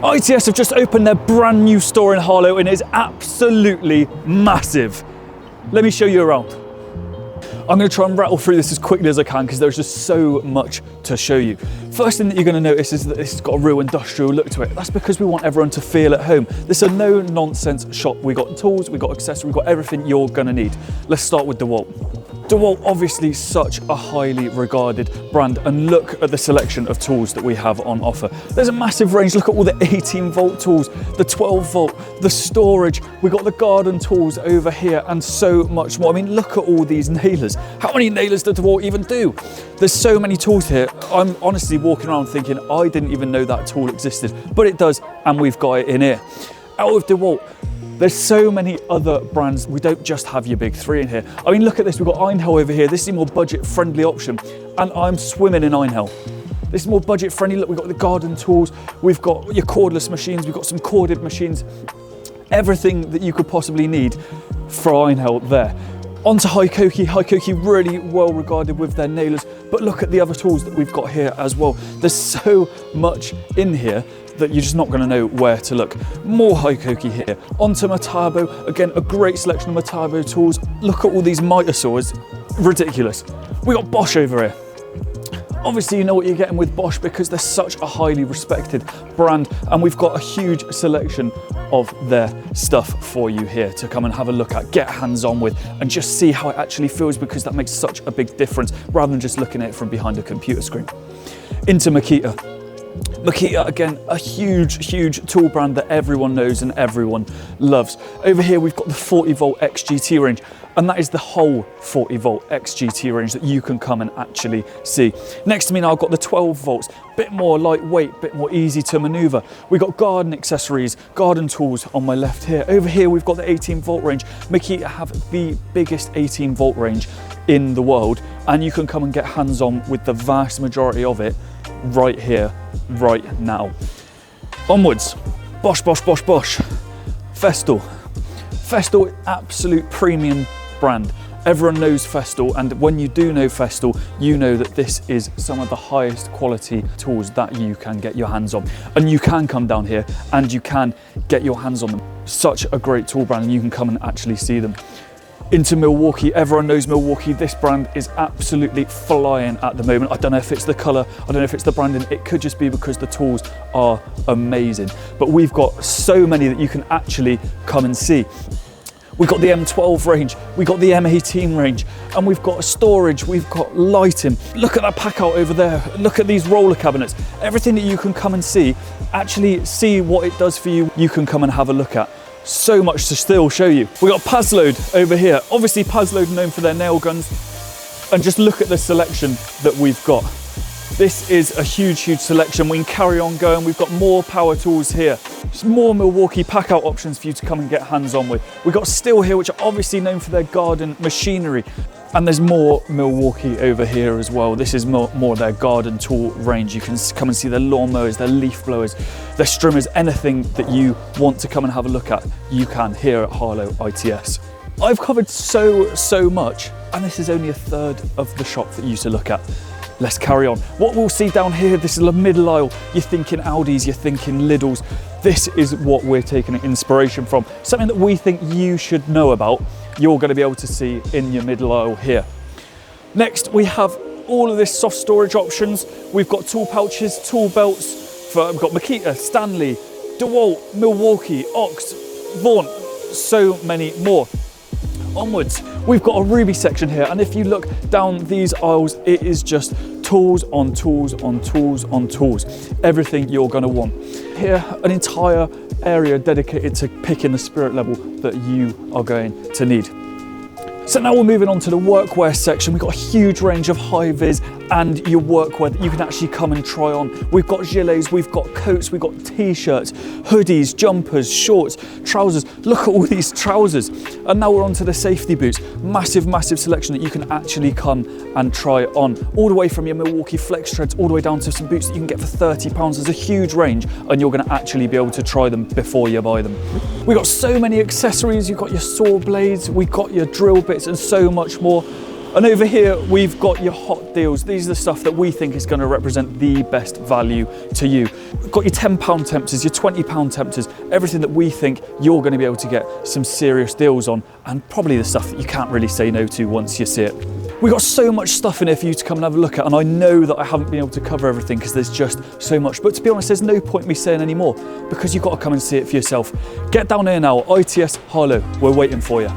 ITS have just opened their brand new store in Harlow and it is absolutely massive. Let me show you around. I'm going to try and rattle through this as quickly as I can because there's just so much to show you. First thing that you're going to notice is that this has got a real industrial look to it. That's because we want everyone to feel at home. This is a no-nonsense shop. We got tools, we got accessories, we got everything you're going to need. Let's start with DeWalt. DeWalt, obviously such a highly regarded brand, and look at the selection of tools that we have on offer. There's a massive range. Look at all the 18-volt tools, the 12-volt, the storage. We've got the garden tools over here and so much more. I mean, look at all these nailers. How many nailers does DeWalt even do? There's so many tools here. I'm honestly walking around thinking I didn't even know that tool existed, but it does, and we've got it in here. Out of DeWalt, there's so many other brands. We don't just have your big three in here. I mean, look at this. We've got Einhell over here. This is a more budget-friendly option, and I'm swimming in Einhell. This is more budget-friendly. Look, we've got the garden tools. We've got your cordless machines. We've got some corded machines. Everything that you could possibly need for Einhell there. Onto Hikoki. Hikoki really well regarded with their nailers, but look at the other tools that we've got here as well. There's so much in here that you're just not going to know where to look. More Hikoki here. Onto Metabo. Again, a great selection of Metabo tools. Look at all these miter saws. Ridiculous. We got Bosch over here. Obviously, you know what you're getting with Bosch because they're such a highly respected brand, and we've got a huge selection of their stuff for you here to come and have a look at, get hands-on with, and just see how it actually feels, because that makes such a big difference rather than just looking at it from behind a computer screen. Into Makita. Makita, again, a huge tool brand that everyone knows and everyone loves. Over here, we've got the 40-volt XGT range, and that is the whole 40-volt XGT range that you can come and actually see. Next to me now, I've got the 12 volts, bit more lightweight, bit more easy to maneuver. We've got garden accessories, garden tools on my left here. Over here, we've got the 18-volt range. Makita have the biggest 18-volt range in the world, and you can come and get hands-on with the vast majority of it right here, right now. Onwards, Bosch. Festool. Festool, absolute premium brand. Everyone knows Festool, and when you do know Festool, you know that this is some of the highest quality tools that you can get your hands on. And you can come down here and you can get your hands on them. Such a great tool brand, and you can come and actually see them. Into Milwaukee. Everyone knows Milwaukee. This brand is absolutely flying at the moment. I don't know if it's the colour, I don't know if it's the branding, it could just be because the tools are amazing. But we've got so many that you can actually come and see. We've got the M12 range, we've got the M18 range, and we've got storage, we've got lighting. Look at that pack out over there. Look at these roller cabinets. Everything that you can come and see, actually see what it does for you, you can come and have a look at. So much to still show you. We've got Paslode over here. Obviously Paslode known for their nail guns, and just look at the selection that we've got. This is a huge selection. We can carry on going. We've got more power tools here. Just more Milwaukee pack out options for you to come and get hands on with. We've got Stihl here, which are obviously known for their garden machinery. And there's more Milwaukee over here as well. This is more their garden tool range. You can come and see their lawnmowers, their leaf blowers, their strimmers, anything that you want to come and have a look at, you can here at Harlow ITS. I've covered so much, and this is only a third of the shop for you to look at. Let's carry on. What we'll see down here, this is a middle aisle. You're thinking Audis, you're thinking Lidls. This is what we're taking inspiration from. Something that we think you should know about, you're going to be able to see in your middle aisle here. Next, we have all of this soft storage options. We've got tool pouches, tool belts. We've got Makita, Stanley, DeWalt, Milwaukee, Ox, Vaughan, so many more. Onwards, we've got a Ruby section here, and if you look down these aisles, it is just tools on tools on tools on tools. Everything you're going to want. Here, an entire area dedicated to picking the spirit level that you are going to need. So now we're moving on to the workwear section. We've got a huge range of high-vis and your workwear that you can actually come and try on. We've got gilets, we've got coats, we've got t-shirts, hoodies, jumpers, shorts, trousers. Look at all these trousers. And now we're on to the safety boots. Massive selection that you can actually come and try on. All the way from your Milwaukee Flex Treads all the way down to some boots that you can get for £30. There's a huge range, and you're going to actually be able to try them before you buy them. We've got so many accessories. You've got your saw blades, we've got your drill bits, and so much more. And over here, we've got your hot deals. These are the stuff that we think is going to represent the best value to you. We've got your £10 tempters, your £20 tempters, everything that we think you're going to be able to get some serious deals on, and probably the stuff that you can't really say no to once you see it. We've got so much stuff in here for you to come and have a look at, and I know that I haven't been able to cover everything because there's just so much. But to be honest, there's no point me saying any more because you've got to come and see it for yourself. Get down here now, ITS Harlow. We're waiting for you.